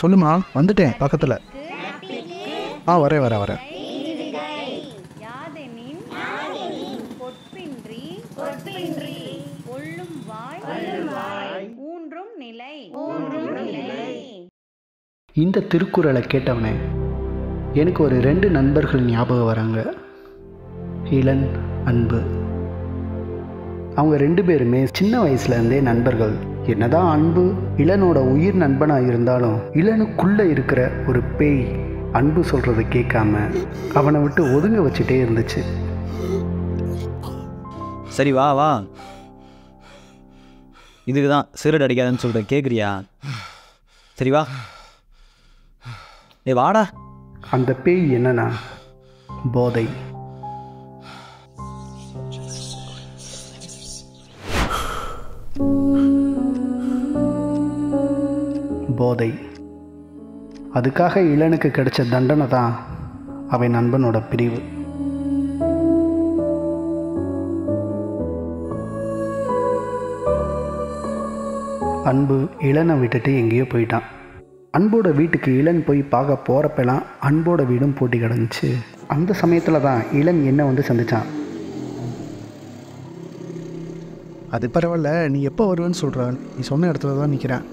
சொல்லுமா, வந்துட்டேன் பக்கத்தில். வரேன் வரேன் வரேன். இந்த திருக்குறளை கேட்டவனே எனக்கு ஒரு 2 நண்பர்கள் ஞாபகம் வராங்க. இளன், அன்பு. அவங்க 2 பேருமே சின்ன வயசுலேருந்தே நண்பர்கள். என்னதான் அன்பு இளனோட உயிர் நண்பனாக இருந்தாலும் இளனுக்குள்ளே இருக்கிற ஒரு பேய் அன்பு சொல்கிறத கேட்காம அவனை விட்டு ஒதுங்க வச்சுட்டே இருந்துச்சு. சரி வா வா, இதுக்கு தான் சிகரெட் அடிக்காதுன்னு சொல்கிறேன், கேட்குறியா? சரி வா, வாடா. அந்த பேய் என்னன்னா போதை. போதை. அதுக்காக இளனுக்கு கிடைச்ச தண்டனை தான் அவன் நண்பனோட பிரிவு. அன்பு இளனை விட்டுட்டு எங்கேயோ போயிட்டான். அன்போட வீட்டுக்கு இளன் போய் பார்க்க போகிறப்பெல்லாம் அன்போட வீடும் போட்டி கிடந்துச்சு. அந்த சமயத்தில் தான் இளன் என்ன வந்து சந்தித்தான். அது பரவாயில்ல, நீ எப்போ வருவேன்னு சொல்கிற? நீ சொன்ன இடத்துல தான் நிற்கிறேன்.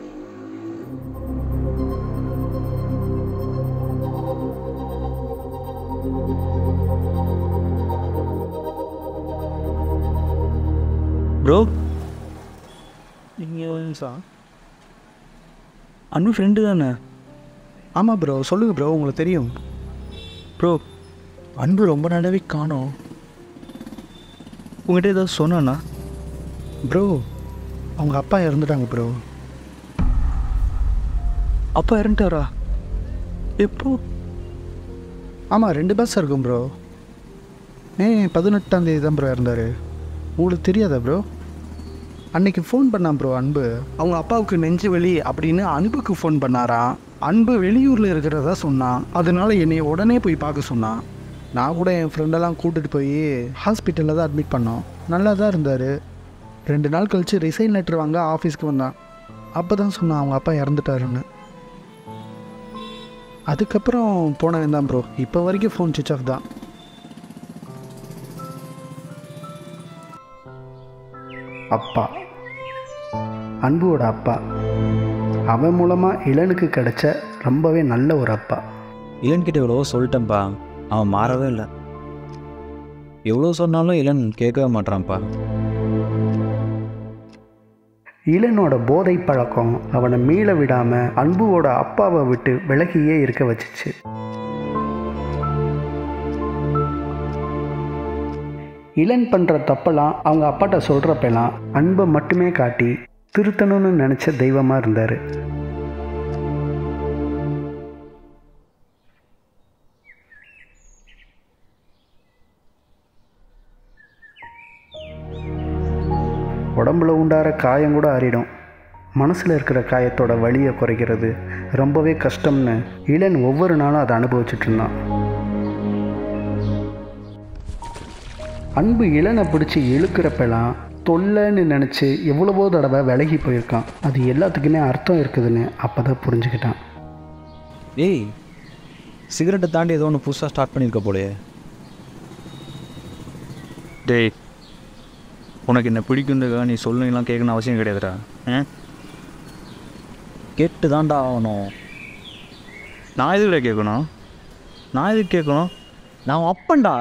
ப்ரோ, நீங்கள் அன்பு ஃப்ரெண்டு தானே? ஆமாம் ப்ரோ, சொல்லுங்கள் ப்ரோ, உங்களுக்கு தெரியும். ப்ரோ, அன்பு ரொம்ப நாளாவே காணோம். உங்கள்கிட்ட ஏதாவது சொன்னாண்ணா? ப்ரோ, அவங்க அப்பா இறந்துட்டாங்க ப்ரோ. அப்பா இறந்துட்டாரா? எப்போ? ஆமாம், 2 பஸ் இருக்கும் ப்ரோ. 18ஆம் தேதி தான் ப்ரோ இறந்தார். உங்களுக்கு தெரியாதா ப்ரோ? அன்னைக்கு ஃபோன் பண்ணான் ப்ரோ அன்பு. அவங்க அப்பாவுக்கு நெஞ்சு வலி அப்படின்னு அன்புக்கு ஃபோன் பண்ணாராம். அன்பு வெளியூரில் இருக்கிறதா சொன்னான். அதனால என்னை உடனே போய் பார்க்க சொன்னான். நான் கூட என் ஃப்ரெண்டெல்லாம் கூட்டிகிட்டு போய் ஹாஸ்பிட்டலில் தான் அட்மிட் பண்ணோம். நல்லா தான் இருந்தார். 2 நாள் கழித்து ரிசைன் லெட்டர் வாங்க ஆஃபீஸ்க்கு வந்தான். அப்போ தான் சொன்னான் அவங்க அப்பா இறந்துட்டாருன்னு. அதுக்கப்புறம் போனவன் தான் ப்ரோ. இப்போ வரைக்கும் ஃபோன் சுவிட்ச் ஆஃப் தான். அப்பா, அன்புவோட அப்பா. அவன் மூலமாக இளனுக்கு கிடைச்ச ரொம்பவே நல்ல ஒரு அப்பா. இளன்கிட்ட எவ்வளோ சொல்லிட்டேன்ப்பா, அவன் மாறவே இல்லை. எவ்வளோ சொன்னாலும் இளன் கேட்கவே மாட்டான்ப்பா. இளனோட போதை பழக்கம் அவனை மீள விடாமல் அன்புவோட அப்பாவை விட்டு விலகியே இருக்க வச்சிச்சு. இளன் பண்ணுற தப்பெல்லாம் அவங்க அப்பாட்ட சொல்கிறப்பெல்லாம் அன்பை மட்டுமே காட்டி திருத்தணும்னு நினச்ச தெய்வமாக இருந்தார். உடம்புல உண்டார காயம் கூட ஆறிடும். மனசில் இருக்கிற காயத்தோட வலியை குறைக்கிறது ரொம்பவே கஷ்டம்னு இளன் ஒவ்வொரு நாளும் அதை அனுபவிச்சுட்டு இருந்தான். அன்பு இளனை பிடிச்சி இழுக்கிறப்பெல்லாம் தொல்லைன்னு நினச்சி எவ்வளவோ தடவை விலகி போயிருக்கான். அது எல்லாத்துக்குமே அர்த்தம் இருக்குதுன்னு அப்போ தான் புரிஞ்சுக்கிட்டான். ஏய், சிகரெட்டை தாண்டி ஏதோ ஒன்று புதுசாக ஸ்டார்ட் பண்ணியிருக்க போலையே. டேய், உனக்கு என்ன பிடிக்குன்றதுக்காக நீ சொல்லலாம் கேட்கணும் அவசியம் கிடையாதுடா. கேட்டு தான்டா ஆகணும். நான் எதுக்குடா கேட்கணும்? நான் எதுக்கு கேட்கணும்? நான் அப்பன்டா.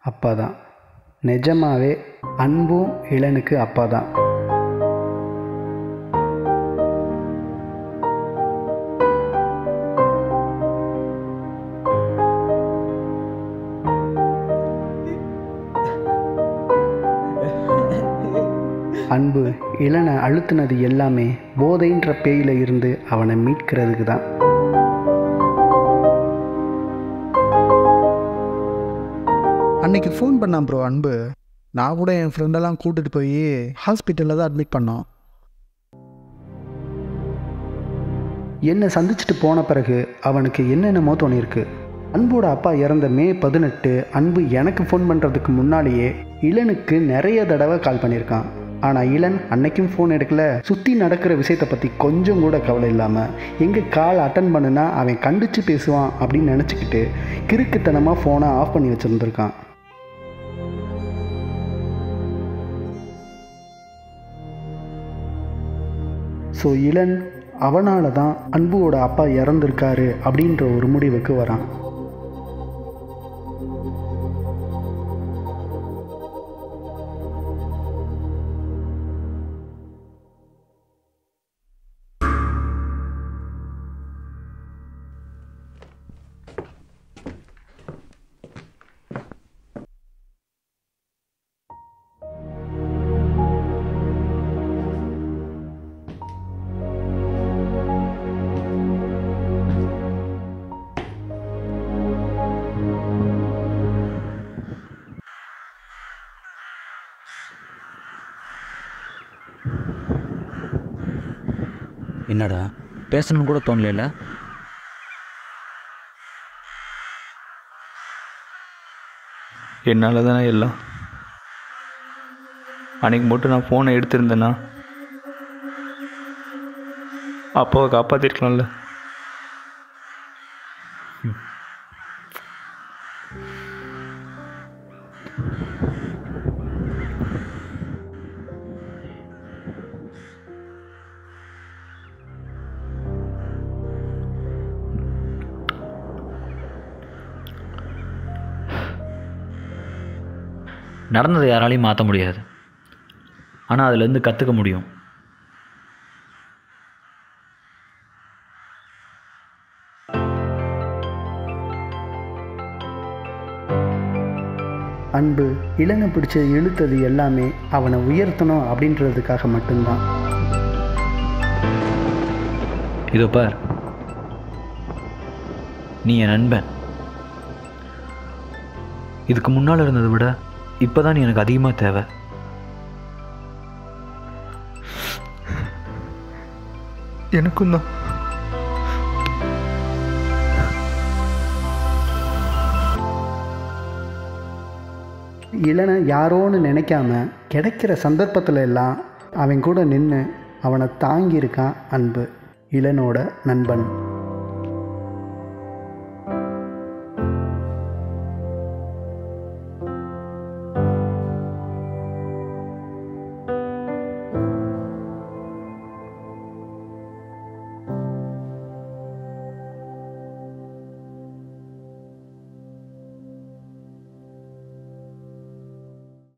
அப்பா தான். நிஜமாவே அன்பும் இளனுக்கு அப்பா தான். அன்பு இளனை அழுத்தினது எல்லாமே போதைன்ற பேயில இருந்து அவனை மீட்கிறதுக்கு தான். அன்னைக்கு ஃபோன் பண்ணான் ப்ரோ அன்பு. நான் கூட என் ஃப்ரெண்டெல்லாம் கூட்டிகிட்டு போய் ஹாஸ்பிட்டலில் தான் அட்மிட் பண்ணோம். என்னை சந்திச்சுட்டு போன பிறகு அவனுக்கு என்னென்னமோ தோணியிருக்கு. அன்போட அப்பா இறந்த மே 18 அன்பு எனக்கு ஃபோன் பண்ணுறதுக்கு முன்னாடியே இளனுக்கு நிறைய தடவை கால் பண்ணியிருக்கான். ஆனால் இளன் அன்னைக்கும் ஃபோன் எடுக்கல. சுற்றி நடக்கிற விஷயத்தை பற்றி கொஞ்சம் கூட கவலை இல்லாமல் எங்கே கால் அட்டன் பண்ணுனா அவன் கண்டித்து பேசுவான் அப்படின்னு நினச்சிக்கிட்டு கிறுக்குத்தனமாக ஃபோனை ஆஃப் பண்ணி வச்சுருந்துருக்கான். ஸோ இளன் அவனால தான் அன்புவோட அப்பா இறந்துருக்காரு அப்படின்ற ஒரு முடிவுக்கு வரான். என்னடா பேசணும்னு கூட தோணல. என்னால் தானே எல்லாம். அன்றைக்கி மட்டும் நான் ஃபோனை எடுத்திருந்தேன்னா அப்பாவை காப்பாற்றிருக்கலாம்ல. நடந்ததை யாராலையும் மாற்ற முடியாது, ஆனால் அதுலேருந்து கற்றுக்க முடியும். அன்பு இளனை பிடிச்சி இழுத்தது எல்லாமே அவனை உயர்த்தணும் அப்படின்றதுக்காக மட்டும்தான். இதோ பார், நீ என் நண்பன். இதுக்கு முன்னால் இருந்ததை விட இப்போ தான் நீ எனக்கு அதிகமாக தேவை. எனக்கும் தான். இளனை யாரோன்னு நினைக்காம கிடைக்கிற சந்தர்ப்பத்தில் எல்லாம் அவன் கூட நின்று அவனை தாங்கியிருக்கான் அன்பு, இளனோட நண்பன்.